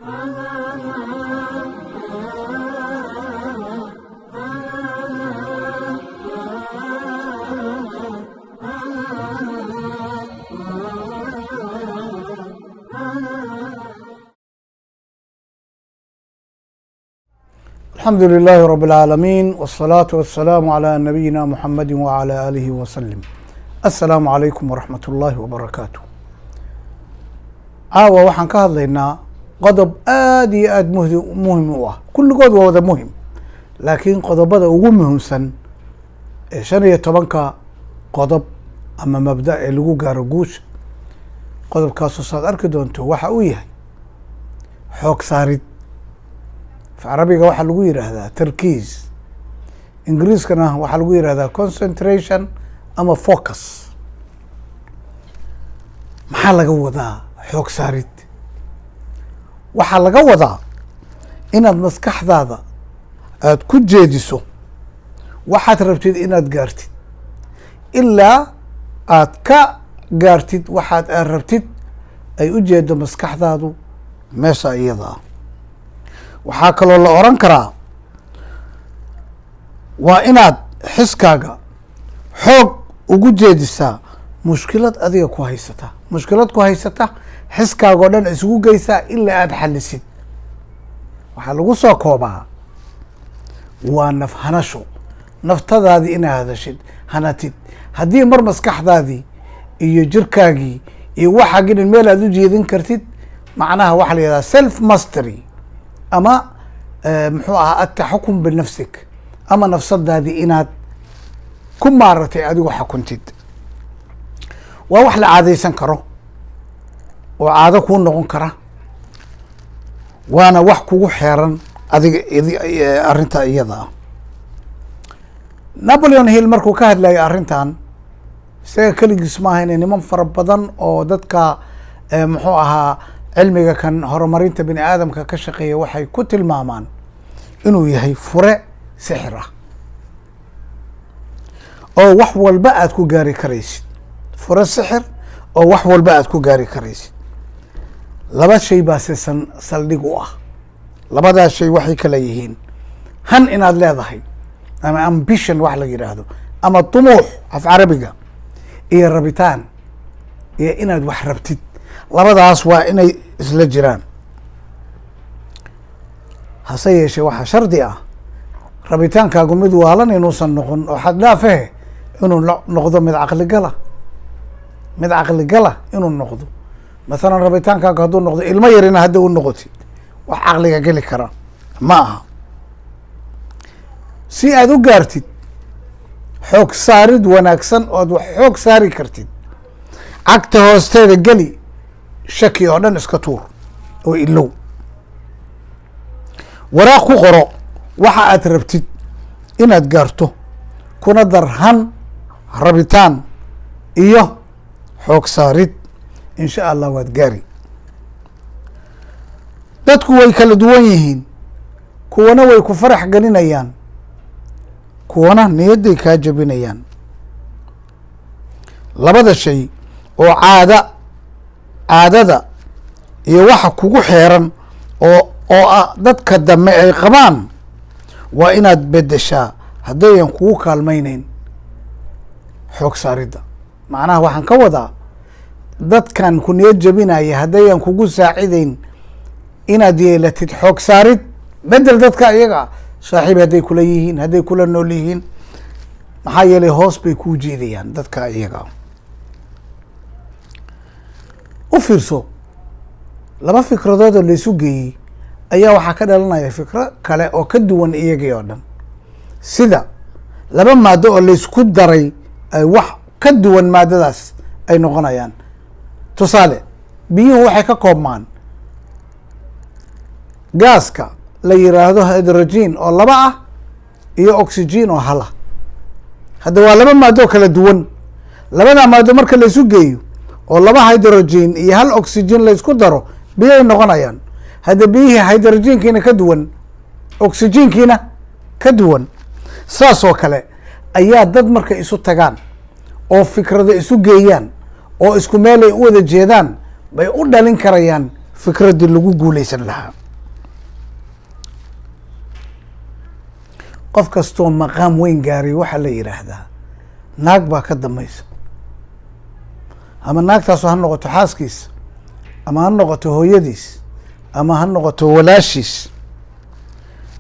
الحمد لله رب العالمين والصلاة والسلام على نبينا محمد وعلى آله وسلم. السلام عليكم ورحمة الله وبركاته. caawa waxaan ka hadlaynaa qodob aad iyo aad muhim u ah. kulligood waa wada muhim, laakiin qodobada ugu muhiimsan ee 15 qodob ama mabda ee lagu gaaro guusha, qodobkaasoo saad arki doonto waxa uu yahay xoog saarid. في عربية waxaa lagu yiraahdaa tarkiis, ingiriiskana waxaa lagu yiraahdaa concentration ama focus. maxaa laga wadaa xoog saarid? waxaa laga wadaa inaad maskaxdaada aad ku jeediso waxaad rabtid inaad gaartid ilaa aad ka gaartid waxaad rabtid ay u jeedo maskaxdaadu meesha iyada ah. waxaa kaloo la oran karaa waa inaad xiskaaga xoog ugu jeedisaa mushkilad adiga ku haysata, mushkilad ku haysata xiskaaga oo dhan isugu geysaa ilaa aad xalisid. waxaa lagu soo koobaa waa naf hanasho, naftadaadii inaad hadashid hanatid. haddii mar maskaxdaadii iyo jirkaagii iyo waxaagii dhan meel aad u jeedin kartid, macnaha waxaa la yidhahdaa self mastery ama muxuu ahaa ataxakum binafsik, ama nafsadaadii inaad ku maaratay adigu xukuntid. waa wax la caadaysan karo oo caado kuu noqon kara, waana wax kugu xeeran adiga arrinta iyada ah. Napoleon Hill markuu ka hadlayay arrintan, isaga keligiis maaha, inay niman fara badan oo dadka muxuu ahaa cilmiga kan horumarinta bini aadamka ka shaqeeya waxay ku tilmaamaan inuu yahay fure sixir ah oo wax walba aad ku gaari karaysid. fure sixir oo wax walba aad ku gaari karaysid. laba shay baa se saldhig u ah. labadaas shay waxay kala yihiin han inaad leedahay ama ambition wax la yidhaahdo, ama tumuux af carabiga, iyo rabitaan iyo inaad wax rabtid. labadaas waa inay isla jiraan. hase yeeshee waxaa shardi ah rabitaankaagu mid waalan inuusan noqon oo xad dhaafahe inuu noqdo mid caqligala, mid caqligala inuu noqdo. masalan rabitaankaagu hadduu noqdo ilmo yarina hadda u noqotid, wax caqliga geli kara ma aha. si aad u gaartid xoog saarid wanaagsan ood wax xoog saari kartid, cagta hoosteeda geli shaki oo dhan iska tuur oo ilow. waraaq ku qoro waxa aad rabtid inaad gaarto, kuna darhan rabitaan iyo xoog saarid. insha allah waad gaari. dadku way kala duwan yihiin, kuwana way ku farax gelinayaan, kuwana niyadday kaa jabinayaan. labada shay oo caadada iyo waxa kugu xeeran oo ah dadka dambe ay qabaan waa inaad bedeshaa haddayan kugu kaalmayneyn xoog saaridda. macnaha waxaan ka wadaa dadkan ku niyad jabinaya haddayan kugu saacideyn inaad yeelatid xoog saarid, bedel dadka iyaga. saaxiib hadday kula yihiin, hadday kula nool yihiin, maxaa yeelay hoos bay kuu jeedayaan dadka iyaga. u fiirso, laba fikradood oo laysu geeyey ayaa waxaa ka dhalanaya fikro kale oo ka duwan iyagii oo dhan. sida laba maado oo laysku daray ay wax ka duwan maadadaas ay noqonayaan. tusaale, biyuhu waxay ka koobmaan gaaska la yiraahdo hydrogen oo laba ah iyo oxygen oo hal ah. hadda waa laba maado oo kala duwan. labada maado marka laysu geeyo oo laba hydrogen iyo hal oxygen laysku daro, biyay noqonayaan. hadda biyihii hydrogenkiina ka duwan, oxygenkiina ka duwan. saas oo kale ayaa dad markay isu tagaan oo fikrada isu geeyaan oo isku meel ay u wada jeedaan bay u dhalin karayaan fikraddii lagu guulaysan lahaa. qof kastoo maqaam weyn gaaray waxaa la yidhaahdaa naag baa ka dambaysa, ama naagtaasu ha noqoto xaaskiisa, ama ha noqoto hooyadiis, ama ha noqoto walaashiis.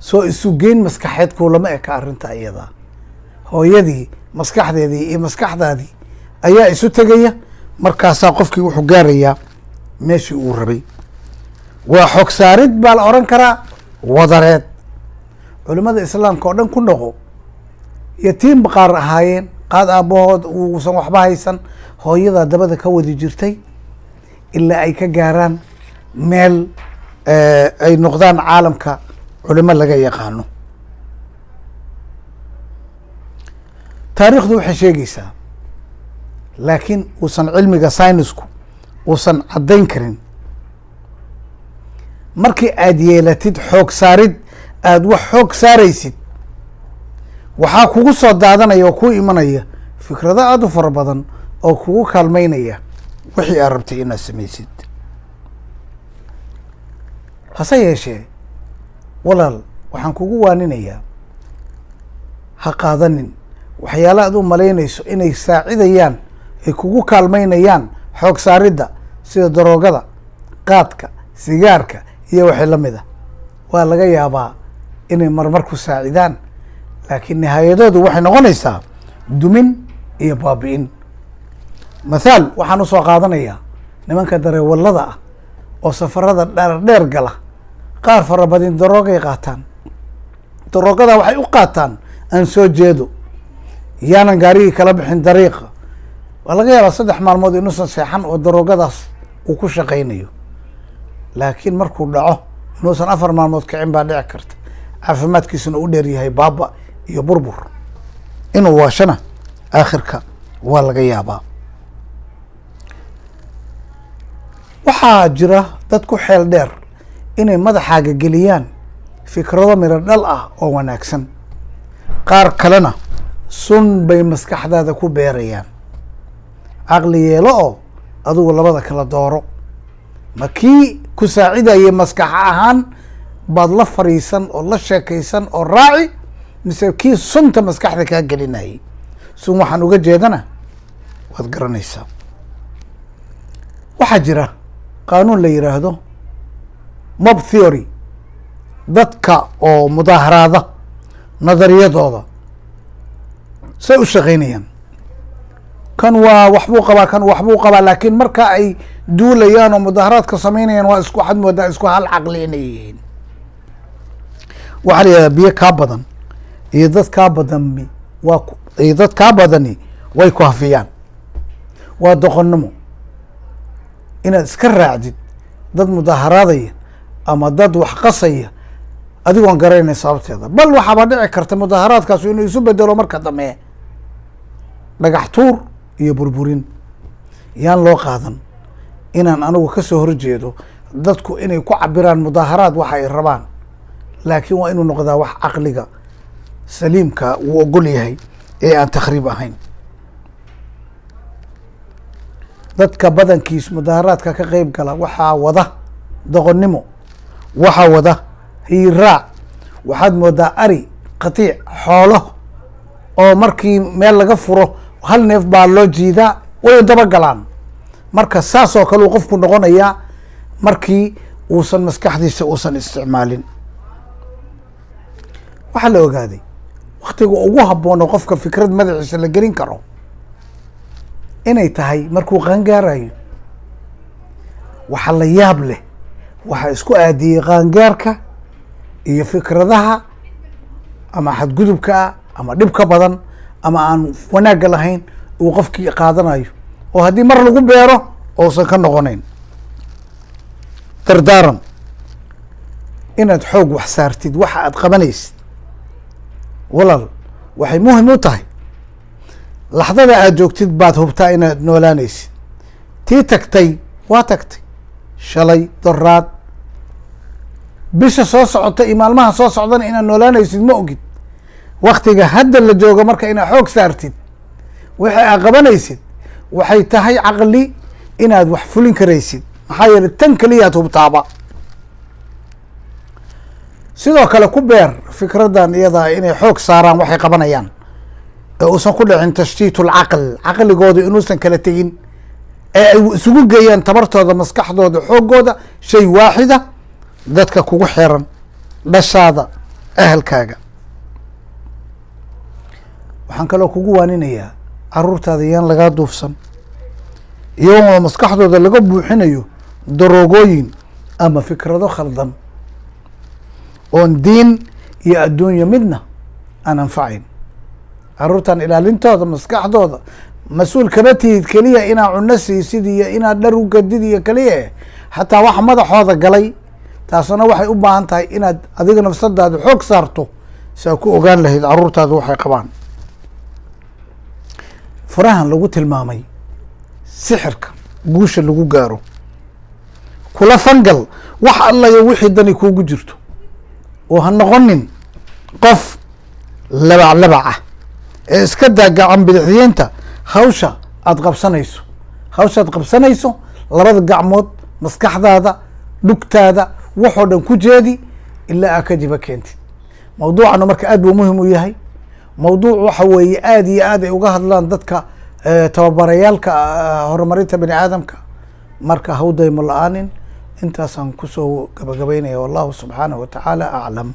soo isu geyn maskaxeed kuulama eka arrinta iyadaa. hooyadii maskaxdeedii iyo maskaxdaadii ayaa isu tegaya, markaasaa qofkii wuxuu gaarayaa meeshii uu rabay. waa xog saarid baa la oran karaa wadareed. culimmada islaamka oo dhan ku noqo yatiim qaar ahaayeen, qaad aabbahood uusan waxba haysan, hooyadaa dabada ka wadi jirtay ilaa ay ka gaaraan meel ay noqdaan caalamka culimo laga yaqaano. taariikhdu waxay sheegaysaa, laakiin uusan cilmiga saynisku uusan caddayn karin. markii aada yeelatid xoog saarid, aada wax xoog saaraysid, waxaa kugu soo daadanaya oo kuu imanaya fikrado aada u fara badan oo kugu kaalmeynaya wixii aad rabtay inaad samaysid. hase yeeshee walaal, waxaan kugu waaninayaa ha qaadanin waxyaala aad u malaynayso inay saacidayaan, ay kugu kaalmeynayaan xoog saaridda, sida daroogada, qaadka, sigaarka iyo wixii la mid a. waa laga yaabaa inay marmar ku saacidaan, laakiin nihaayadoodu waxay noqonaysaa dumin iyo baabi'in. mathaal waxaan usoo qaadanayaa nimanka dareewallada ah oo safarada dheer gala, qaar fara badin daroogay qaataan. daroogada waxay u qaataan aan soo jeedo, yaanan gaarigii kala bixin dariiqa. waa laga yaabaa 3 maalmood inuusan seexan oo daroogadaas uu ku shaqaynayo, laakiin markuu dhaco inuusan 4 maalmood kicin baa dhici karta. caafimaadkiisuna u dheeryahay baaba iyo burbur, inuu waashana aakhirka waa laga yaabaa. waxaa jira dad ku xeel dheer inay madaxaaga geliyaan fikrado miro dhal ah oo wanaagsan. qaar kalena sun bay maskaxdaada ku beerayaan. caqli yeelo oo adigu labada kala dooro. ma kii ku saacidayay maskax ahaan baad la fariisan oo la sheekaysan oo raaci, mise kii sunta maskaxda kaa gelinayay? sun waxaan uga jeedana waad garanaysaa. waxaa jira qaanuun la yidhaahdo mob theory. dadka oo mudaaharaada nadariyadooda say u shaqaynayaan. kan waa waxbuu qabaa, kan waxbuu qabaa, laakiin marka ay duulayaan oo mudaaharaadka samaynayaan waa isku, waxaad moodaa isku hal caqli inay yihiin. waxaa la yidhahdaa biyo kaa badan iyo dad kaa badan iyo dad kaa badani way ku hafiyaan. waa doqonnimo inaad iska raacdid dad mudaaharaadaya ama dad wax qasaya adigoon garanay sababteeda. bal waxaaba dhici karta mudaaharaadkaasu inuu isu bedelo marka dambe dhagax tuur iyo burburin. yaan loo qaadan inaan anigu ka soo horjeedo dadku inay ku cabiraan mudaaharaad waxa ay rabaan, laakiin waa inuu noqdaa wax caqliga saliimka uu ogol yahay ee aan takhriib ahayn. dadka badankiis mudaaharaadka ka qeyb gala waxaa wada doqonnimo, waxaa wada hiiraac. waxaad moodaa ari qatiic xoolo oo markii meel laga furo hal neef baa loo jiidaa, way dabagalaan. marka saas oo kale uu qofku noqonayaa markii uusan maskaxdiisa uusan isticmaalin. waxaa la ogaaday waktiga ugu habboon oo qofka fikrad madaxiisa la gelin karo inay tahay markuu qaangaarayo. waxa la yaab leh, waxaa isku aadiyey qaangaarka iyo fikradaha ama xadgudubka ah ama dhib ka badan ama aan wanaagga lahayn uu qofkii qaadanayo, oo haddii mar lagu beero uusan ka noqonayn. dardaaran inaad xoog wax saartid waxa aad qabanaysid walaal, waxay muhim u tahay. laxdada aad joogtid baad hubtaa inaad noolaanaysid. tii tagtay waa tagtay, shalay, doraad, bisha soo socota iyo maalmaha soo socdana inaad noolaanaysid ma ogid. waktiga hadda la joogo marka inaad xoog saartid wixii aad qabanaysid waxay tahay caqli inaad wax fulin karaysid, maxaa yeelay tan keliyaad hubtaaba. sidoo kale ku beer fikradan iyadaa inay xoog saaraan waxay qabanayaan ee uusan ku dhicin tashtiit lcaql, caqligooda inuusan kala tegin ee ay isugu geeyaan tabartooda, maskaxdooda, xoogooda shay waaxida, dadka kugu xiran, dhashaada, ahalkaaga. waxaan kaloo kugu waaninayaa caruurtaada yaan lagaa duufsan, iyagoo maskaxdooda laga buuxinayo daroogooyin ama fikrado khaldan oon diin iyo adduunyo midna aan anfacayn. caruurtan ilaalintooda, maskaxdooda mas-uul kama tihid keliya inaad cuno siisid iyo inaad dhar u gadid iyo keliya, xataa wax madaxooda galay, taasna waxay u baahan tahay inaad adiga nafsadaada xoog saarto si aad ku ogaan lahayd caruurtaada waxay qabaan. furahan lagu tilmaamay sixirka guusha lagu gaaro, kula fangal wax allayo wixii dani kuugu jirto, oo ha noqonin qof labac ah ee iska daa gacan bidixdiyeenta hawsha aad qabsanayso. hawshaad qabsanayso labada gacmood, maskaxdaada, dhugtaada, waxoo dhan ku jeedi ilaa aa ka jiba keentid. mawduucana marka aad buu muhim u yahay. mawduuc waxa weeye aad iyo aad ay uga hadlaan dadka tababarayaalka horumarinta bani aadamka. marka hawdaymo la-aanin. intaasaan kusoo gabagabaynaya. wallahu subxaanahu wa tacaala aclam.